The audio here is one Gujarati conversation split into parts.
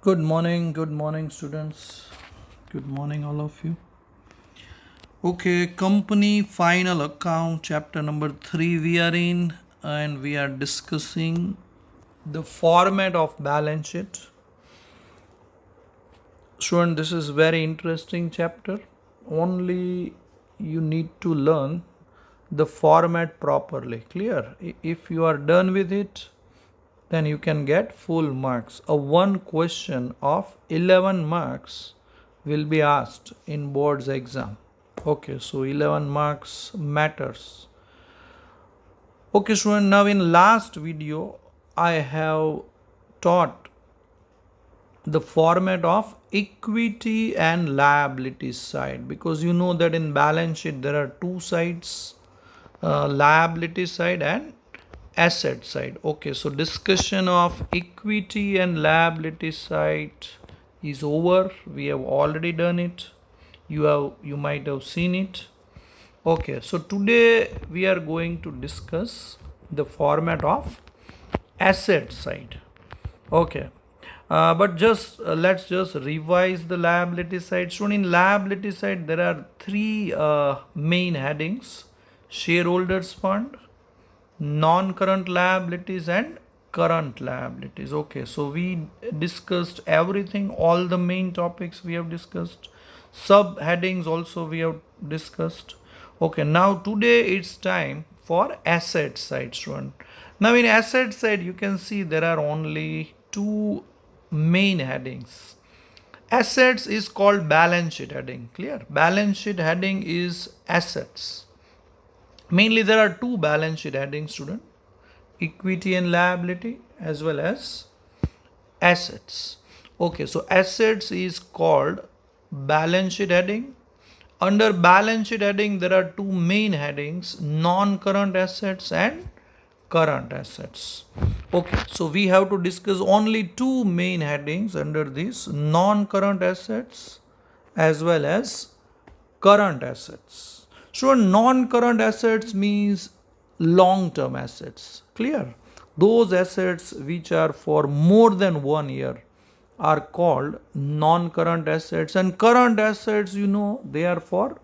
Good morning, students. Good morning, all of you. Okay, company final account, chapter number 3, we are in, and we are discussing the format of balance sheet. Student, this is very interesting chapter. Only you need to learn the format properly. Clear? If you are done with it, then you can get full marks. A one question of 11 marks will be asked in board's exam. Okay, so 11 marks matters. Okay, student, now in last video I have taught the format of equity and liability side, because you know that in balance sheet there are two sides, liability side and asset side. Okay, so discussion of equity and liability side is over. We have already done it. You might have seen it. Okay, so today we are going to discuss the format of asset side. Okay, but just let's just revise the liability side. So in liability side, there are three main headings: shareholders fund, non-current liabilities, and current liabilities. Okay, so we discussed everything, all the main topics we have discussed. Subheadings also we have discussed. Okay, now today it's time for asset side, student. Now in asset side, you can see there are only two main headings. Assets is called balance sheet heading. Clear? Balance sheet heading is assets. Mainly there are two balance sheet headings, student: equity and liability, as well as assets. Okay, so assets is called balance sheet heading. Under balance sheet heading, there are two main headings: non-current assets and current assets. Okay, so we have to discuss only two main headings under this: non-current assets as well as current assets. So non-current assets means long-term assets. Clear? Those assets which are for more than 1 year are called non-current assets, and current assets, they are for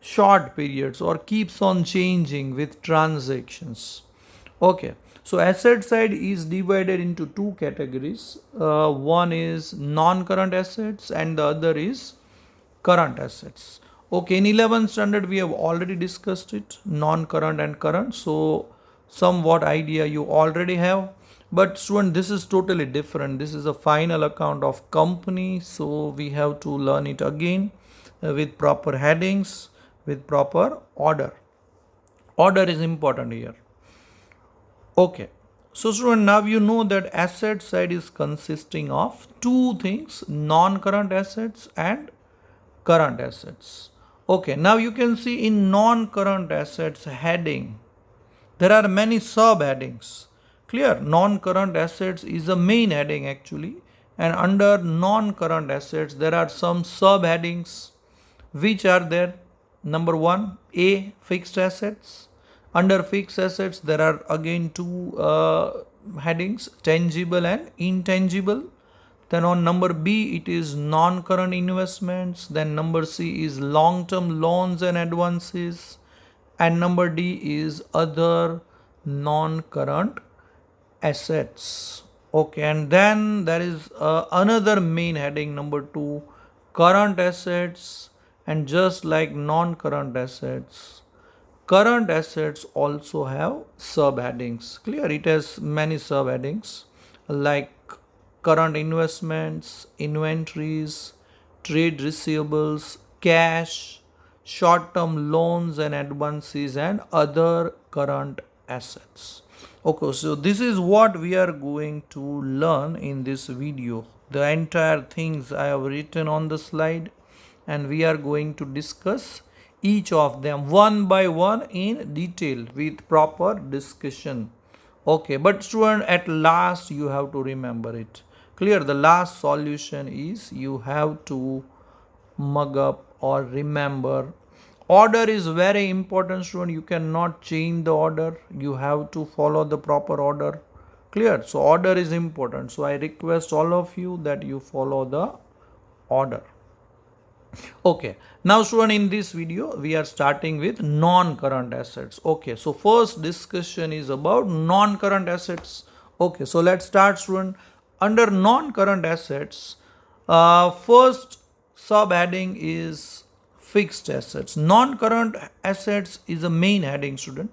short periods or keeps on changing with transactions. Okay, so asset side is divided into two categories. One is non-current assets and the other is current assets. Okay, in 11th standard we have already discussed it, non-current and current. So somewhat idea you already have. But student, this is totally different. This is a final account of company, so we have to learn it again with proper headings, with proper order. Order is important here. Okay. So student, now you know that asset side is consisting of two things: non-current assets and current assets. Okay, now you can see in non-current assets heading, there are many subheadings. Clear? Non-current assets is the main heading actually, and under non-current assets there are some subheadings which are there. Number one, A, fixed assets. Under fixed assets there are again two headings: tangible and intangible. Then on number B, it is non-current investments. Then number C is long-term loans and advances. And number D is other non-current assets. Okay, and then there is another main heading, number 2, current assets. And just like non-current assets, current assets also have subheadings. Clear? It has many subheadings like current investments, inventories, trade receivables, cash, short term loans and advances, and other current assets. Okay, so this is what we are going to learn in this video. The entire things I have written on the slide, and we are going to discuss each of them one by one in detail with proper discussion. Okay, but student, at last you have to remember it. Clear? The last solution is you have to mug up or remember. Order is very important, student. You cannot change the order. You have to follow the proper order. Clear? So order is important. So I request all of you that you follow the order. Okay, now student, in this video we are starting with non-current assets. Okay, so first discussion is about non-current assets. Okay, so let's start student. Under non-current assets, first sub-heading is fixed assets. Non-current assets is a main heading student,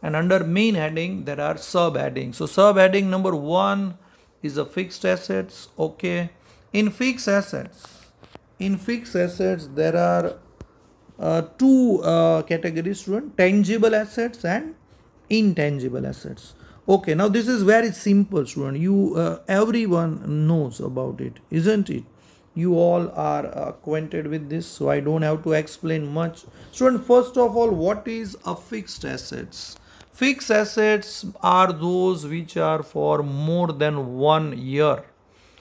and under main heading there are sub-headings. So sub-heading number 1 is a fixed assets. Okay, in fixed assets, there are two categories student: tangible assets and intangible assets. Okay, now this is very simple student, you everyone knows about it, isn't it? You all are acquainted with this, so I don't have to explain much. Student, first of all, what is a fixed assets? Fixed assets are those which are for more than 1 year.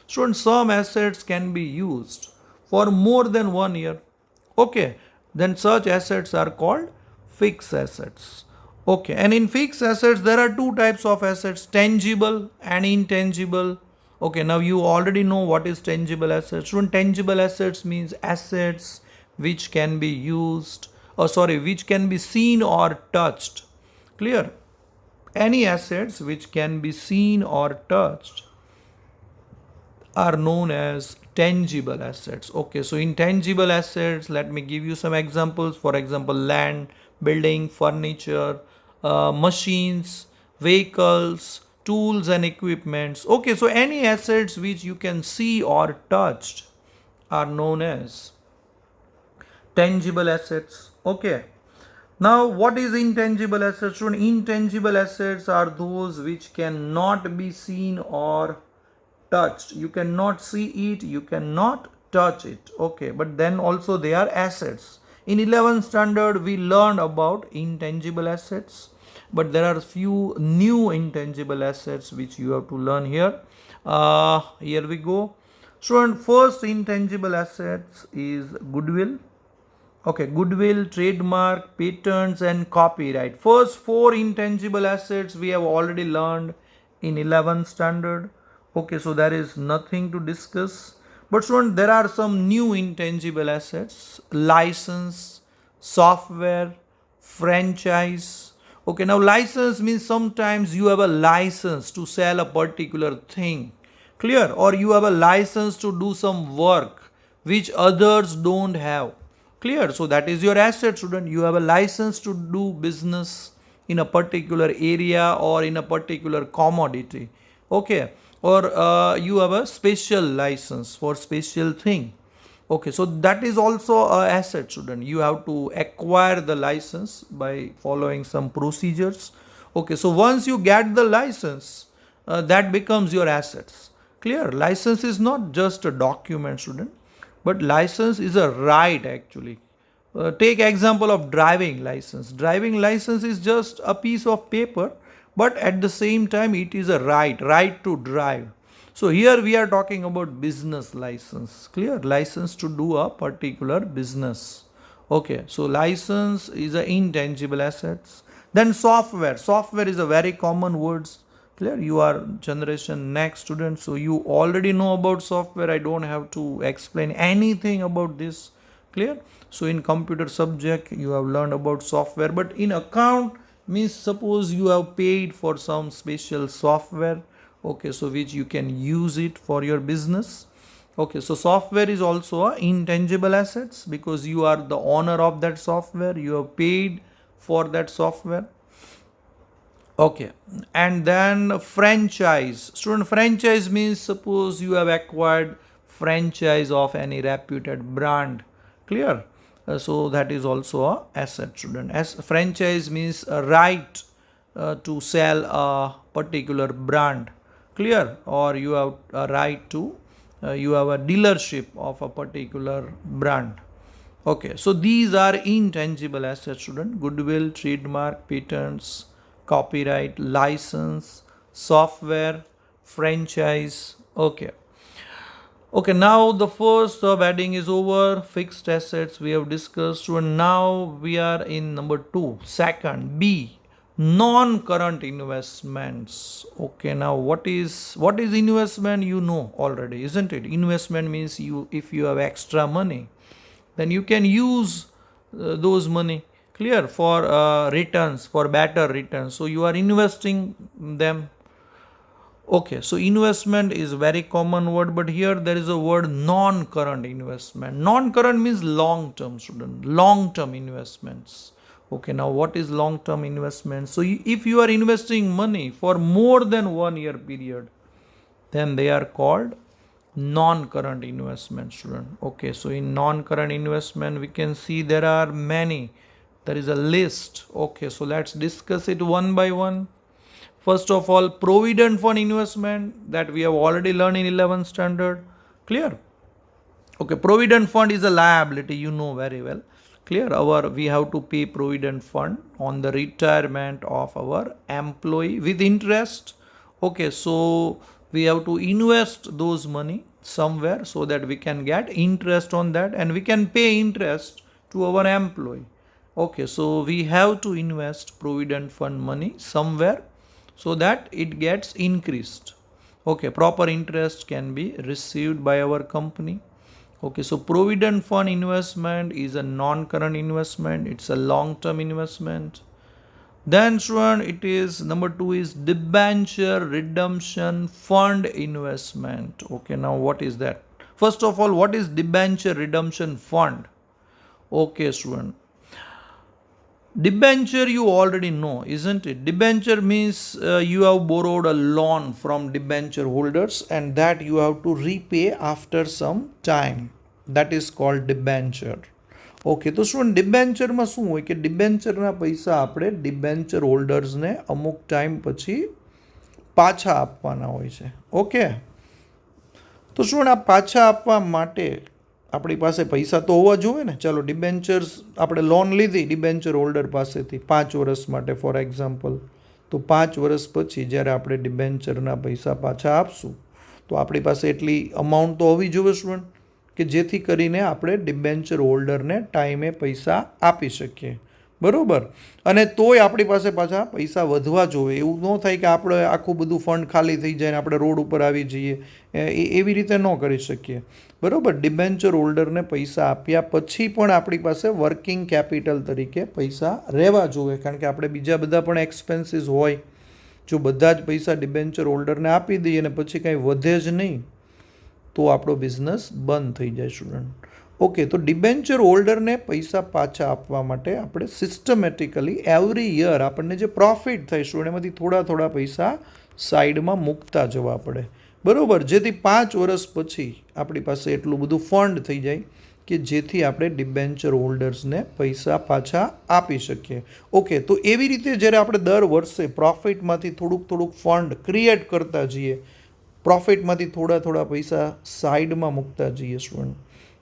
Students, some assets can be used for more than 1 year. Okay, then such assets are called fixed assets. Okay, and in fixed assets there are two types of assets: tangible and intangible. Okay, now you already know what is tangible assets. Student, tangible assets means assets which can be used, which can be seen or touched. Clear? Any assets which can be seen or touched are known as tangible assets. Okay, so intangible assets, let me give you some examples. For example, land, building, furniture, machines, vehicles, tools and equipments. Okay, so any assets which you can see or touched are known as tangible assets. Okay, now what is intangible assets? Intangible assets are those which cannot be seen or touched. You cannot see it, you cannot touch it. Okay, but then also they are assets. In 11th standard we learned about intangible assets, but there are few new intangible assets which you have to learn here. Here we go. Student, first intangible assets is goodwill. Okay, goodwill, trademark, patents and copyright. First four intangible assets we have already learned in 11th standard. Okay, so there is nothing to discuss. But student, there are some new intangible assets: license, software, franchise. Okay, now license means sometimes you have a license to sell a particular thing. Clear? Or you have a license to do some work which others don't have. Clear? So that is your asset, student. You have a license to do business in a particular area or in a particular commodity. Okay, or you have a special license for special thing. Okay, so that is also a asset, student. You have to acquire the license by following some procedures. Okay, so once you get the license, that becomes your assets. Clear? License is not just a document, student, but license is a right actually. Take example of driving license. Driving license is just a piece of paper, but at the same time it is a right to drive. So here we are talking about business license. Clear? License to do a particular business. Okay, so license is a intangible assets. Then software. Software is a very common words. Clear? You are generation next student, so you already know about software. I don't have to explain anything about this. Clear? So in computer subject you have learned about software, but in account means suppose you have paid for some special software. Okay, so which you can use it for your business. Okay, so software is also a intangible assets because you are the owner of that software, you have paid for that software. Okay, and then franchise. Student, franchise means suppose you have acquired franchise of any reputed brand. Clear? So that is also a asset, student. As franchise means a right to sell a particular brand. Clear? Or you have a right to you have a dealership of a particular brand. Okay, so these are intangible assets, student: goodwill, trademark, patents, copyright, license, software, franchise. Okay. Okay, now the first subheading is over. Fixed assets we have discussed. So now we are in number 2. Second, B. Non-current investments. Okay, now what is investment? You know already, isn't it? Investment means if you have extra money, then you can use those money, clear, for returns, for better returns, so you are investing them. Okay, so investment is very common word, but here there is a word non-current investment. Non-current means long-term, student. Long-term investments. Okay, now what is long-term investment? So if you are investing money for more than 1 year period, then they are called non-current investment, student. Okay, so in non-current investment we can see there are many. There is a list. Okay, so let's discuss it one by one. First of all, provident fund investment, that we have already learned in 11th standard. Clear? Okay, provident fund is a liability, you know very well. Clear? We have to pay provident fund on the retirement of our employee with interest. Okay, so we have to invest those money somewhere so that we can get interest on that, and we can pay interest to our employee. Okay, so we have to invest provident fund money somewhere so that it gets increased. Okay, proper interest can be received by our company. Okay, so provident fund investment is a non-current investment, it's a long-term investment. Then student, it is number 2 is debenture redemption fund investment. Okay, now what is that? First of all, what is debenture redemption fund? Okay, student, debenture you already know, isn't it? Debenture means you have borrowed a loan from debenture holders and that you have to repay after some time. That is called debenture. Okay, તો શું ડિબેન્ચરમાં શું હોય કે ડિબેન્ચરના પૈસા આપણે ડિબેન્ચર હોલ્ડર્સને અમુક ટાઈમ પછી પાછા આપવાના હોય છે. ઓકે, તો શું આ પાછા આપવા માટે આપણી પાસે પૈસા તો હોવા જોઈએ ને. ચાલો, ડિબેન્ચર્સ આપણે લોન લીધી ડિબેન્ચર હોલ્ડર પાસેથી 5 વર્ષ માટે ફોર એક્ઝામ્પલ, તો 5 વર્ષ પછી જ્યારે આપણે ડિબેન્ચરના પૈસા પાછા આપશું તો આપણી પાસે એટલી અમાઉન્ટ તો હોવી જોઈએ સ્ટુડન્ટ, કે જેથી કરીને આપણે ડિબેન્ચર હોલ્ડરને ટાઈમે પૈસા આપી શકીએ. બરાબર? અને તોય આપણી પાસે પાછા પૈસા વધવા જોઈએ. એવું ન થાય કે આપણે આખું બધું ફંડ ખાલી થઈ જાય ને આપણે રોડ ઉપર આવી જઈએ. એવી રીતે ન કરી શકીએ. બરાબર? ડિબેન્ચર હોલ્ડરને પૈસા આપ્યા પછી પણ આપણી પાસે વર્કિંગ કેપિટલ તરીકે પૈસા રહેવા જોઈએ, કારણ કે આપણે બીજા બધા પણ એક્સપેન્સીસ હોય. જો બધા જ પૈસા ડિબેન્ચર હોલ્ડરને આપી દઈએ અને પછી કંઈ વધે જ નહીં તો આપણો બિઝનેસ બંધ થઈ જાય સ્ટુડન્ટ. ઓકે, તો ડિબેન્ચર હોલ્ડરને પૈસા પાછા આપવા માટે આપણે સિસ્ટમેટિકલી એવરી યર આપણને જે પ્રોફિટ થાય સ્ટુડન્ટ એમાંથી થોડા થોડા પૈસા સાઈડમાં મૂકતા જવા પડે. બરાબર? જેથી 5 વર્ષ પછી આપણી પાસે એટલું બધું ફંડ થઈ જાય કે જેથી આપણે ડિબેન્ચર હોલ્ડર્સને પૈસા પાછા આપી શકીએ. ઓકે, તો એવી રીતે જ્યારે આપણે દર વર્ષે પ્રોફિટમાંથી થોડુંક થોડુંક ફંડ ક્રિએટ કરતા જઈએ, પ્રોફિટમાંથી થોડા થોડા પૈસા સાઈડમાં મૂકતા જઈએ સ્ટુડન્ટ,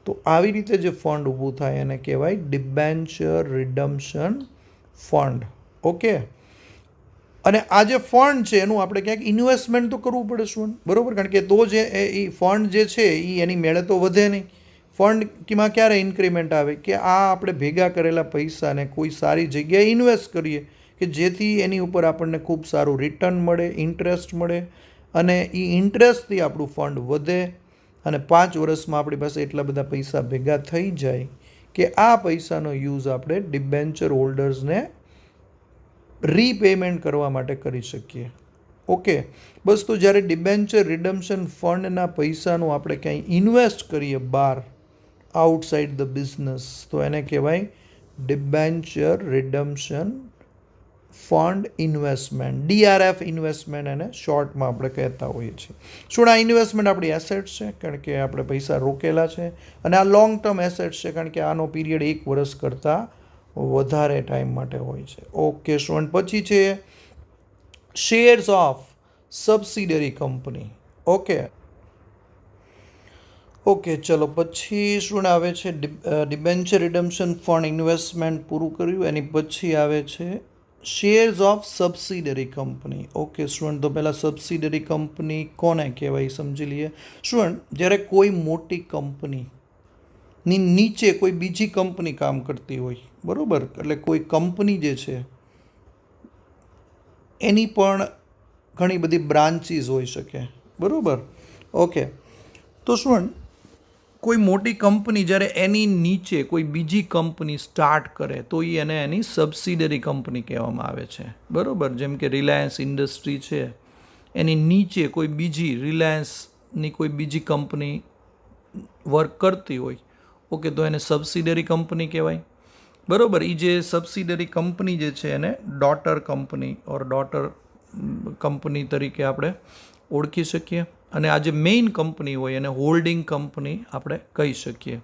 તો આવી રીતે જે ફંડ ઊભું થાય એને કહેવાય ડિબેન્ચર રિડમ્પશન ફંડ. ઓકે, અને આ જે ફંડ છે એનું આપણે ક્યાંક ઇન્વેસ્ટમેન્ટ તો કરવું પડે સ્ટુડન્ટ. બરાબર? કારણ કે તો જે એ ફંડ જે છે એ એની મેળે તો વધે નહીં. ફંડમાં ક્યારે ઇન્ક્રીમેન્ટ આવે કે આ આપણે ભેગા કરેલા પૈસાને કોઈ સારી જગ્યાએ ઇન્વેસ્ટ કરીએ કે જેથી એની ઉપર આપણને ખૂબ સારું રિટર્ન મળે, ઇન્ટરેસ્ટ મળે, અને એ ઇન્ટરેસ્ટથી આપણું ફંડ વધે અને 5 વર્ષમાં આપણી પાસે એટલા બધા પૈસા ભેગા થઈ જાય કે આ પૈસાનો યુઝ આપણે ડિબેન્ચર હોલ્ડર્સને રીપેમેન્ટ કરવા માટે કરી શકીએ. ઓકે, બસ. તો જ્યારે ડિબેન્ચર રિડમ્પશન ફંડના પૈસાનું આપણે ક્યાંય ઇન્વેસ્ટ કરીએ બહાર, આઉટસાઇડ ધ બિઝનેસ, તો એને કહેવાય debenture redemption fund investment, DRF investment એને શોર્ટમાં આપણે કહેતા હોઈએ છીએ. શું આ ઇન્વેસ્ટમેન્ટ આપણી એસેટ્સ છે, કારણ કે આપણે પૈસા રોકેલા છે, અને આ લોંગ ટર્મ એસેટ્સ છે, કારણ કે આનો પીરિયડ 1 વર્ષ કરતાં વધારે ટાઈમ માટે હોય છે. ઓકે સ્ટુડન્ટ, પછી છે shares of subsidiary company. Okay okay, ચલો પછી શું આવે છે ડિબેન્ચર રિડમ્પશન ફંડ ઇન્વેસ્ટમેન્ટ પૂરું કર્યું, એની પછી આવે છે shares of subsidiary company. Okay student, તો પહેલાં સબસિડરી કંપની કોને કહેવાય સમજી લઈએ. સ્ટુડન્ટ, જ્યારે કોઈ મોટી કંપનીની નીચે કોઈ બીજી કંપની કામ કરતી હોય, બરાબર, એટલે કોઈ કંપની જે છે એની પણ ઘણી બધી બ્રાન્ચીસ હોઈ શકે, બરાબર. ઓકે, તો શું કોઈ મોટી કંપની જ્યારે એની નીચે કોઈ બીજી કંપની સ્ટાર્ટ કરે તો એને એની સબસિડરી કંપની કહેવામાં આવે છે, બરાબર. જેમ કે રિલાયન્સ ઇન્ડસ્ટ્રી છે, એની નીચે કોઈ બીજી રિલાયન્સની કોઈ બીજી કંપની વર્ક કરતી હોય, ઓકે, તો એને સબસિડરી કંપની કહેવાય, બરાબર. એ જે સબસિડરી કંપની જે છે એને ડોટર કંપની ઓર ડોટર કંપની તરીકે આપણે ઓળખી શકીએ. અને આ જે મેઇન કંપની હોય એને હોલ્ડિંગ કંપની આપણે કહી શકીએ.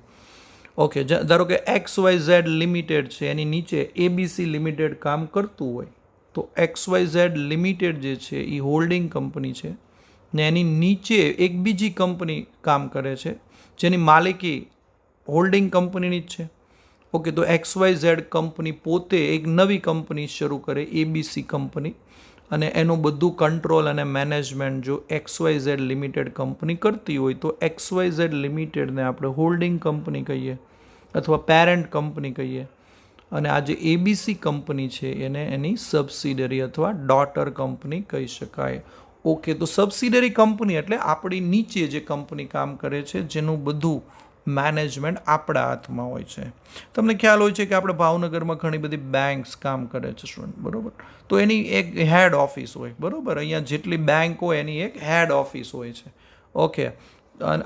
ઓકે, ધારો કે XYZ લિમિટેડ છે, એની નીચે ABC લિમિટેડ કામ કરતું હોય તો XYZ લિમિટેડ જે છે એ હોલ્ડિંગ કંપની છે ને એની નીચે એક બીજી કંપની કામ કરે છે જેની માલિકી હોલ્ડિંગ કંપનીની જ છે. ઓકે, તો XYZ કંપની પોતે એક નવી કંપની શરૂ કરે, ABC કંપની, અને એનું બધું કંટ્રોલ અને મેનેજમેન્ટ જો XYZ લિમિટેડ કંપની કરતી હોય તો XYZ લિમિટેડને આપણે હોલ્ડિંગ કંપની કહીએ અથવા પેરેન્ટ કંપની કહીએ. અને આ જે ABC કંપની છે એને એની સબસિડરી અથવા ડોટર કંપની કહી શકાય. ઓકે, તો સબસિડરી કંપની એટલે આપણી નીચે જે કંપની કામ કરે છે જેનું બધું મેનેજમેન્ટ આપણા હાથમાં હોય છે. તમને ખ્યાલ હોય છે કે આપણે ભાવનગરમાં ઘણી બધી બેંક્સ કામ કરે છે સ્ટુડન્ટ, બરાબર. તો એની એક હેડ ઓફિસ હોય, બરાબર. અહીંયા જેટલી બેંક હોય એની એક હેડ ઓફિસ હોય છે, ઓકે.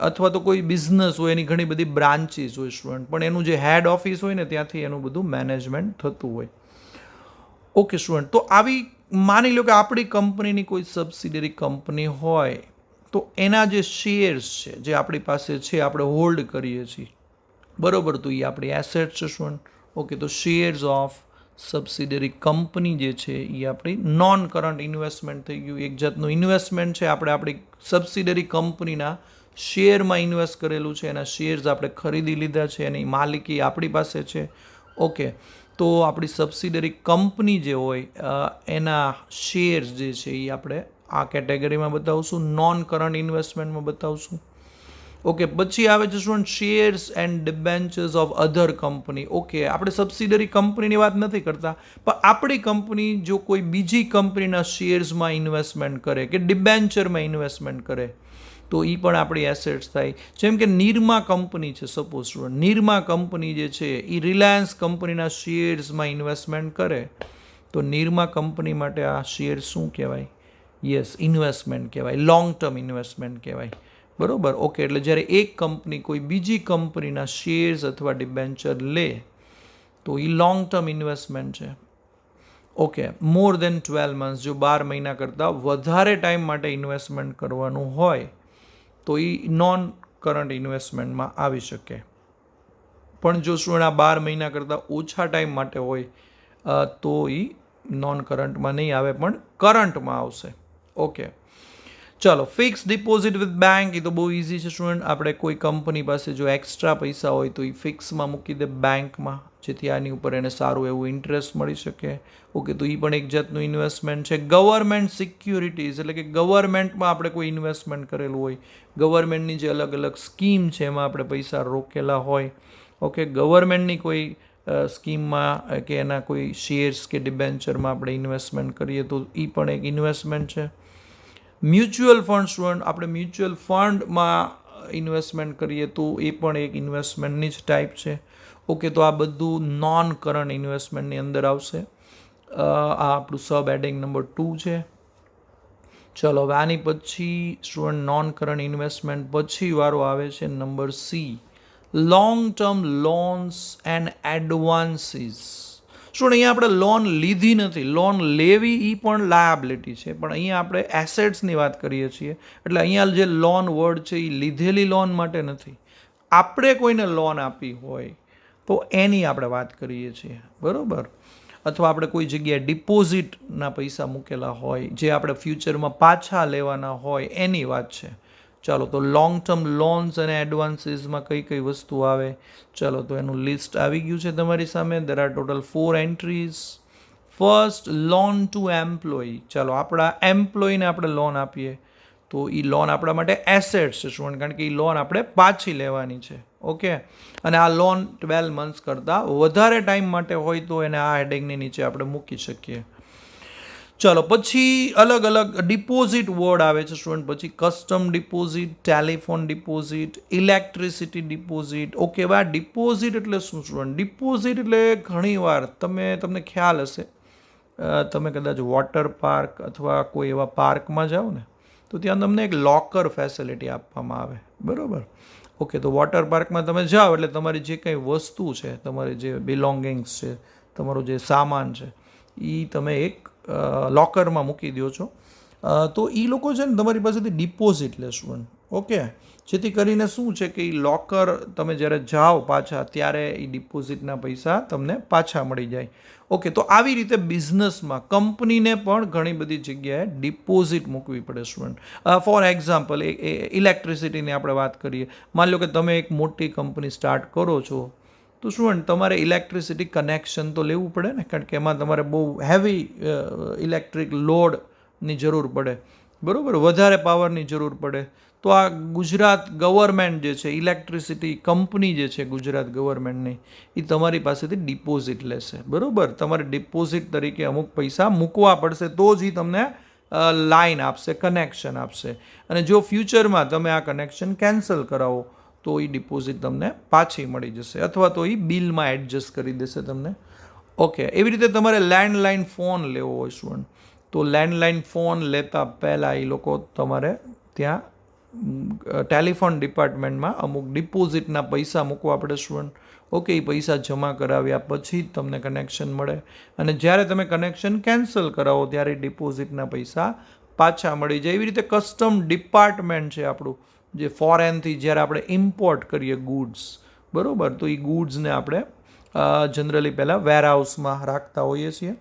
અથવા તો કોઈ બિઝનેસ હોય એની ઘણી બધી બ્રાન્ચીસ હોય સ્ટુડન્ટ, પણ એનું જે હેડ ઓફિસ હોય ને ત્યાંથી એનું બધું મેનેજમેન્ટ થતું હોય. ઓકે સ્ટુડન્ટ, તો આવી માની લો કે આપણી કંપનીની કોઈ સબસિડરી કંપની હોય તો એના જે શેર્સ છે જે આપણી પાસે છે, આપણે હોલ્ડ કરીએ છીએ, બરાબર, તો એ આપણી એસેટ છે સ્ટુડન્ટ. ઓકે, તો શેર્સ ઓફ સબસિડરી કંપની જે છે એ આપણી નોન કરંટ ઇન્વેસ્ટમેન્ટ થઈ ગયું. એક જાતનું ઇન્વેસ્ટમેન્ટ છે, આપણે આપણી સબસિડરી કંપનીના શેરમાં ઇન્વેસ્ટ કરેલું છે, એના શેર્સ આપણે ખરીદી લીધા છે, એની માલિકી આપણી પાસે છે. ઓકે, તો આપણી સબસિડરી કંપની જે હોય એના શેર્સ જે છે એ આપણે આ કેટેગરીમાં બતાવશું, નોન કરંટ ઇન્વેસ્ટમેન્ટમાં બતાવશું. ઓકે, પછી આવે છે student shares and debentures of other company. Okay, આપણે સબસિડરી કંપનીની વાત નથી કરતા, પણ આપણી કંપની જો કોઈ બીજી કંપનીના શેર્સમાં ઇન્વેસ્ટમેન્ટ કરે કે ડિબેન્ચરમાં ઇન્વેસ્ટમેન્ટ કરે તો એ પણ આપણી એસેટ્સ થાય. જેમ કે નિરમા કંપની છે, સપોઝ સ્ટુડન્ટ, નિરમા કંપની જે છે એ રિલાયન્સ કંપનીના શેર્સમાં ઇન્વેસ્ટમેન્ટ કરે તો નિરમા કંપની માટે આ શેર શું કહેવાય? યસ, ઇન્વેસ્ટમેન્ટ કહેવાય, લોંગ ટર્મ ઇન્વેસ્ટમેન્ટ કહેવાય, બરાબર. ઓકે, એટલે જ્યારે એક કંપની કોઈ બીજી કંપનીના શેર્સ અથવા ડિબેન્ચર લે તો એ લોંગ ટર્મ ઇન્વેસ્ટમેન્ટ છે. ઓકે, મોર દેન 12 મંથ્સ, જો 12 મહિના કરતાં વધારે ટાઈમ માટે ઇન્વેસ્ટમેન્ટ કરવાનું હોય તો એ નોન કરંટ ઇન્વેસ્ટમેન્ટમાં આવી શકે. પણ જો શું આ 12 મહિના કરતાં ઓછા ટાઈમ માટે હોય તો એ નોન કરંટમાં નહીં આવે પણ કરંટમાં આવશે. ઓકે, ચાલો, ફિક્સ ડિપોઝિટ વિથ બેંક, એ તો બહુ ઇઝી છે સ્ટુડન્ટ. આપણે કોઈ કંપની પાસે જો એક્સ્ટ્રા પૈસા હોય તો એ ફિક્સમાં મૂકી દે બેંકમાં, જેથી આની ઉપર એને સારું એવું ઇન્ટરેસ્ટ મળી શકે. ઓકે, તો એ પણ એક જાતનું ઇન્વેસ્ટમેન્ટ છે. ગવર્મેન્ટ સિક્યુરિટીઝ એટલે કે ગવર્મેન્ટમાં આપણે કોઈ ઇન્વેસ્ટમેન્ટ કરેલું હોય, ગવર્મેન્ટની જે અલગ અલગ સ્કીમ છે એમાં આપણે પૈસા રોકેલા હોય. ઓકે, ગવર્મેન્ટની કોઈ સ્કીમમાં કે એના કોઈ શેર્સ કે ડિબેન્ચરમાં આપણે ઇન્વેસ્ટમેન્ટ કરીએ તો એ પણ એક ઇન્વેસ્ટમેન્ટ છે. મ્યુચ્યુઅલ ફંડ સ્ટુડન્ટ, આપણે મ્યુચ્યુઅલ ફંડમાં ઇન્વેસ્ટમેન્ટ કરીએ તો એ પણ એક ઇન્વેસ્ટમેન્ટની જ ટાઈપ છે. ઓકે, તો આ બધું નોન કરંટ ઇન્વેસ્ટમેન્ટની અંદર આવશે. આ આપણું સબ હેડિંગ નંબર 2 છે. ચલો, હવે આની પછી સ્ટુડન્ટ નોન કરંટ ઇન્વેસ્ટમેન્ટ પછી વારો આવે છે number C, long term loans and advances. Student, અહીંયા આપણે લોન લીધી નથી, લોન લેવી એ પણ લાયાબિલિટી છે, પણ અહીંયા આપણે એસેટ્સની વાત કરીએ છીએ. એટલે અહીંયા જે લોન વર્ડ છે એ લીધેલી લોન માટે નથી, આપણે કોઈને લોન આપી હોય તો એની આપણે વાત કરીએ છીએ, બરાબર. અથવા આપણે કોઈ જગ્યાએ ડિપોઝિટના પૈસા મૂકેલા હોય જે આપણે ફ્યુચરમાં પાછા લેવાના હોય એની વાત છે. ચાલો, તો લોંગ ટર્મ લોન્સ અને એડવાન્સીસમાં કઈ કઈ વસ્તુ આવે? ચાલો, તો એનું લિસ્ટ આવી ગયું છે તમારી સામે. There are total 4 entries. First, loan to employee. ચાલો, આપણા એમ્પ્લોયીને આપણે લોન આપીએ તો એ લોન આપણા માટે એસેટ છે સ્ટુડન્ટ, કારણ કે એ લોન આપણે પાછી લેવાની છે. ઓકે, અને આ લોન 12 મંથ્સ કરતાં વધારે ટાઈમ માટે હોય તો એને આ હેડિંગની નીચે આપણે મૂકી શકીએ. ચલો પછી અલગ અલગ ડિપોઝિટ વર્ડ આવે છે સ્ટુડન્ટ, પછી custom deposit, telephone deposit, electricity deposit. Okay, હવે આ ડિપોઝિટ એટલે શું સ્ટુડન્ટ? ડિપોઝિટ એટલે ઘણીવાર તમને ખ્યાલ હશે, તમે કદાચ વોટર પાર્ક અથવા કોઈ એવા પાર્કમાં જાઓ ને તો ત્યાં તમને એક લોકર ફેસિલિટી આપવામાં આવે, બરાબર? ઓકે, તો વોટર પાર્કમાં તમે જાઓ એટલે તમારી જે કંઈ વસ્તુ છે, તમારી જે બિલોંગિંગ્સ છે, તમારું જે સામાન છે, એ તમે એક લોકરમાં મૂકી દો છો. તો એ લોકો છે ને તમારી પાસેથી ડિપોઝિટ લે સ્ટુડન્ટ. ઓકે, જેથી કરીને શું છે કે એ લોકર તમે જ્યારે જાઓ પાછા ત્યારે એ ડિપોઝિટના પૈસા તમને પાછા મળી જાય. ઓકે, તો આવી રીતે બિઝનેસમાં કંપનીને પણ ઘણી બધી જગ્યાએ ડિપોઝિટ મૂકવી પડે સ્ટુડન્ટ. ફોર એક્ઝામ્પલ, ઇલેક્ટ્રિસિટીની આપણે વાત કરીએ. માની લો કે તમે એક મોટી કંપની સ્ટાર્ટ કરો છો, તો સ્ટુડન્ટ તમારે ઇલેક્ટ્રિસિટી કનેક્શન તો લેવું પડે ને, કારણ કે એમાં તમારે બહુ હેવી ઇલેક્ટ્રિક લોડની જરૂર પડે, બરાબર? વધારે પાવરની જરૂર પડે. તો આ ગુજરાત ગવર્મેન્ટ જે છે, ઇલેક્ટ્રિસિટી કંપની જે છે ગુજરાત ગવર્મેન્ટની, એ તમારી પાસેથી ડિપોઝિટ લેશે, બરાબર? તમારે ડિપોઝિટ તરીકે અમુક પૈસા મૂકવા પડશે, તો જ એ તમને લાઇન આપશે, કનેક્શન આપશે. અને જો ફ્યુચરમાં તમે આ કનેક્શન કેન્સલ કરાવો તો એ ડિપોઝિટ તમને પાછી મળી જશે, અથવા તો એ બિલમાં એડજસ્ટ કરી દેશે તમને. ઓકે, એવી રીતે તમારે લેન્ડલાઇન ફોન લેવો હોય સ્ટુડન્ટ, તો લેન્ડલાઇન ફોન લેતા પહેલાં એ લોકો તમારે ત્યાં ટેલિફોન ડિપાર્ટમેન્ટમાં અમુક ડિપોઝિટના પૈસા મૂકવા પડે સ્ટુડન્ટ. ઓકે, એ પૈસા જમા કરાવ્યા પછી જ તમને કનેક્શન મળે, અને જ્યારે તમે કનેક્શન કેન્સલ કરાવો ત્યારે ડિપોઝિટના પૈસા પાછા મળી જાય. એવી રીતે કસ્ટમ ડિપાર્ટમેન્ટ છે આપણું, જે ફોરેનથી જ્યારે આપણે ઇમ્પોર્ટ કરીએ ગુડ્સ, બરાબર, તો એ ગુડ્સને આપણે જનરલી પહેલાં વેરહાઉસમાં રાખતા હોઈએ છીએ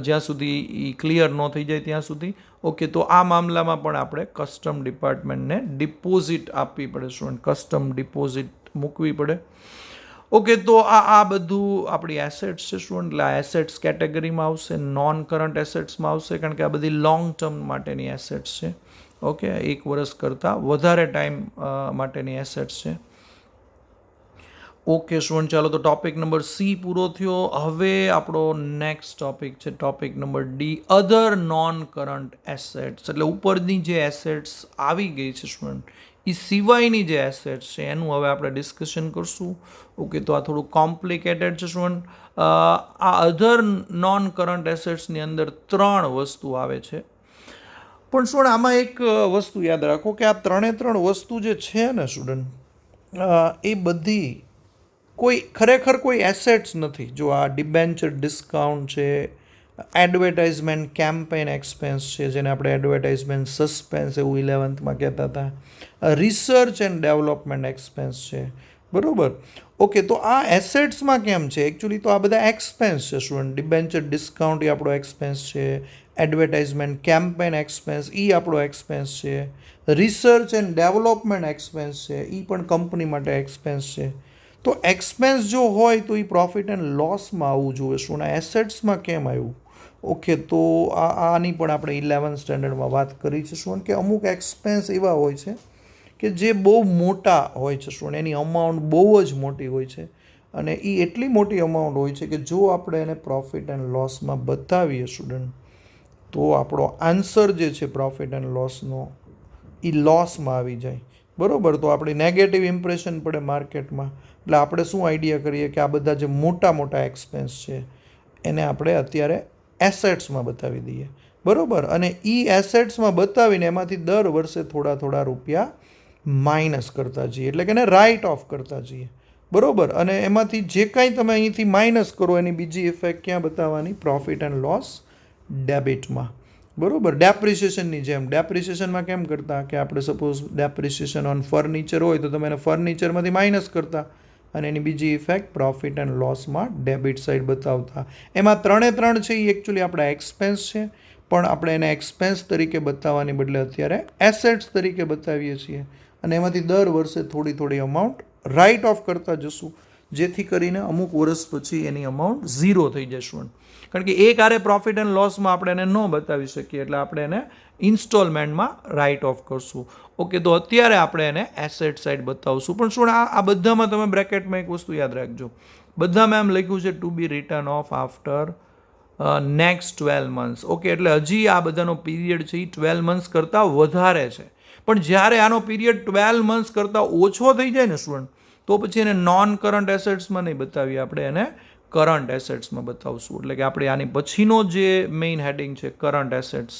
જ્યાં સુધી એ ક્લિયર ન થઈ જાય ત્યાં સુધી. ઓકે, તો આ મામલામાં પણ આપણે કસ્ટમ ડિપાર્ટમેન્ટને ડિપોઝિટ આપવી પડે સ્ટુડન્ટ, કસ્ટમ ડિપોઝિટ મૂકવી પડે. ઓકે, તો આ બધું આપણી એસેટ્સ છે સ્ટુડન્ટ, એટલે આ એસેટ્સ કેટેગરીમાં આવશે, નોન કરંટ એસેટ્સમાં આવશે, કારણ કે આ બધી લોંગ ટર્મ માટેની એસેટ્સ છે. ઓકે, 1 વર્ષ કરતાં વધારે ટાઈમ માટેની એસેટ્સ છે. ઓકે સ્ટુડન્ટ, ચાલો તો ટોપિક નંબર સી પૂરો થયો. હવે આપણો નેક્સ્ટ ટોપિક છે ટોપિક નંબર ડી, અધર નોન કરંટ એસેટ્સ. એટલે ઉપરની જે એસેટ્સ આવી ગઈ છે સ્ટુડન્ટ, એ સિવાયની જે એસેટ્સ છે એનું હવે આપણે ડિસ્કશન કરશું. ઓકે, તો આ થોડું કોમ્પ્લિકેટેડ છે સ્ટુડન્ટ. આ અધર નોન કરંટ એસેટ્સની અંદર 3 વસ્તુ આવે છે. પણ સ્ટુડન્ટ આમાં એક વસ્તુ યાદ રાખો કે આ 3 વસ્તુ જે છે ને સ્ટુડન્ટ, એ બધી ખરેખર કોઈ એસેટ્સ નથી. જો આ ડિબેન્ચર ડિસ્કાઉન્ટ છે, એડવર્ટાઇઝમેન્ટ કેમ્પેન એક્સપેન્સ છે, જેને આપણે એડવર્ટાઇઝમેન્ટ સસ્પેન્સ એવું 11th કહેતા હતા, રિસર્ચ એન્ડ ડેવલપમેન્ટ એક્સપેન્સ છે, બરાબર? ઓકે, તો આ એસેટ્સમાં કેમ છે? એકચ્યુઅલી તો આ બધા એક્સપેન્સ છે સ્ટુડન્ટ. ડિબેન્ચર ડિસ્કાઉન્ટ એ આપણો એક્સપેન્સ છે, એડવર્ટાઇઝમેન્ટ કેમ્પેન એક્સપેન્સ એ આપણો એક્સપેન્સ છે, રિસર્ચ એન્ડ ડેવલપમેન્ટ એક્સપેન્સ છે, એ પણ કંપની માટે એક્સપેન્સ છે. તો એક્સપેન્સ જો હોય તો એ પ્રોફિટ એન્ડ લોસમાં આવવું જોઈએ શું, આ એસેટ્સમાં કેમ આવ્યું? ઓકે, તો આની પણ આપણે 11th સ્ટેન્ડર્ડમાં વાત કરી છે શું, કે અમુક એક્સપેન્સ એવા હોય છે કે જે બહુ મોટા હોય છે શું, એની અમાઉન્ટ બહુ જ મોટી હોય છે, અને એ એટલી મોટી અમાઉન્ટ હોય છે કે જો આપણે એને પ્રોફિટ એન્ડ લોસમાં બતાવીએ સ્ટુડન્ટ, તો આપણો આન્સર જે છે પ્રોફિટ એન્ડ લોસનો એ લોસમાં આવી જાય, બરાબર? તો આપણી નેગેટિવ ઇમ્પ્રેશન પડે માર્કેટમાં. એટલે આપણે શું આઈડિયા કરીએ કે આ બધા જે મોટા મોટા એક્સપેન્સ છે એને આપણે અત્યારે એસેટ્સમાં બતાવી દઈએ, બરાબર? અને એ એસેટ્સમાં બતાવીને એમાંથી દર વર્ષે થોડા રૂપિયા માઇનસ કરતા જઈએ, એટલે કે એને રાઇટ ઓફ કરતા જઈએ, બરાબર? અને એમાંથી જે કાંઈ તમે અહીંથી માઇનસ કરો એની બીજી ઇફેક્ટ ક્યાં બતાવવાની? પ્રોફિટ એન્ડ લોસ ડેબિટમાં, બરાબર? ડેપ્રિસિએશનની જેમ. ડેપ્રિસિએશનમાં કેમ કરતા કે આપણે સપોઝ ડેપ્રિસિએશન ઓન ફર્નિચર હોય તો તમે એને ફર્નિચરમાંથી માઇનસ કરતા, અને એની બીજી ઇફેક્ટ પ્રોફિટ એન્ડ લોસમાં ડેબિટ સાઇડ બતાવતા. એમાં 3 છે એ એકચ્યુઅલી આપણા એક્સપેન્સ છે, પણ આપણે એને એક્સપેન્સ તરીકે બતાવવાની બદલે અત્યારે એસેટ્સ તરીકે બતાવીએ છીએ, અને એમાંથી દર વર્ષે થોડી અમાઉન્ટ રાઇટ ઓફ કરતા જશું, જેથી કરીને અમુક વર્ષ પછી એની અમાઉન્ટ 0 થઈ જશું. કારણ કે એક આરે પ્રોફિટ એન્ડ લોસમાં આપણે એને ન બતાવી શકીએ, એટલે આપણે એને ઇન્સ્ટોલમેન્ટમાં રાઇટ ઓફ કરશું. ઓકે, તો અત્યારે આપણે એને એસેટ સાઇડ બતાવશું. પણ શું આ બધામાં તમે બ્રેકેટમાં એક વસ્તુ યાદ રાખજો, બધામાં એમ લખ્યું છે to be return of after next 12 months. Okay, એટલે હજી આ બધાનો પીરિયડ છે એ 12 મંથ્સ કરતાં વધારે છે. પણ જ્યારે આનો પીરિયડ 12 મંથ્સ કરતાં ઓછો થઈ જાય ને સ્ટુડન્ટ, તો પછી એને નોન કરંટ એસેટ્સમાં નહીં બતાવીએ, આપણે એને કરંટ એસેટ્સમાં બતાવશું. એટલે કે આપણે આની પછીનો જે મેઇન હેડિંગ છે કરંટ એસેટ્સ,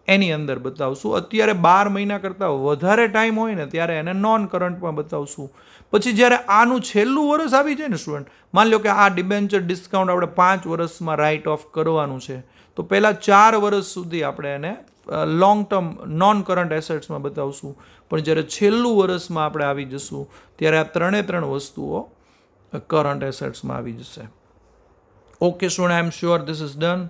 એની અંદર બતાવશું. અત્યારે 12 મહિના કરતાં વધારે ટાઈમ હોય ને ત્યારે એને નોન કરંટમાં બતાવશું. પછી જ્યારે આનું છેલ્લું વર્ષ આવી જાય ને સ્ટુડન્ટ, માની લો કે આ ડિબેન્ચર ડિસ્કાઉન્ટ આપણે 5 વર્ષમાં રાઇટ ઓફ કરવાનું છે, તો પહેલાં 4 વર્ષ સુધી આપણે એને લોંગ ટર્મ નોન કરંટ એસેટ્સમાં બતાવશું. પણ જ્યારે છેલ્લું વર્ષમાં આપણે આવી જશું ત્યારે આ 3 વસ્તુઓ કરંટ એસેટ્સમાં આવી જશે. Okay student, I am sure this is done.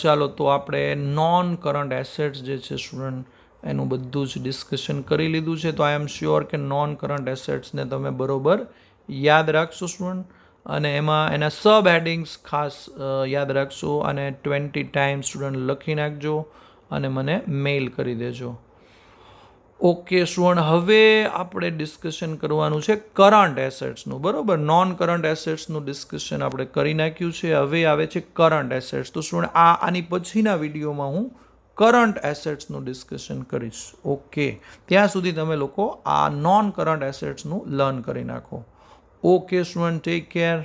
ચાલો, તો આપણે નોન કરંટ એસેટ્સ જે છે સ્ટુડન્ટ, એનું બધું જ ડિસ્કશન કરી લીધું છે. તો આઈ એમ શ્યોર કે નોન કરંટ એસેટ્સને તમે બરોબર યાદ રાખશો સ્ટુડન્ટ, અને એમાં એના સબ હેડિંગ્સ ખાસ યાદ રાખશો, અને 20 ટાઈમ્સ સ્ટુડન્ટ લખી નાખજો અને મને મેઇલ કરી દેજો. ઓકે સ્ટુડન્ટ, હવે આપણે ડિસ્કશન કરવાનું છે કરંટ એસેટ્સનું. બરોબર, નોન કરંટ એસેટ્સનું ડિસ્કશન આપણે કરી નાખ્યું છે. હવે આવે છે કરંટ એસેટ્સ. તો સ્ટુડન્ટ આની પછીના વિડીયોમાં હું કરંટ એસેટ્સનું ડિસ્કશન કરીશ. ઓકે, ત્યાં સુધી તમે લોકો આ નોન કરંટ એસેટ્સનું લર્ન કરી નાખો. Okay student, take care.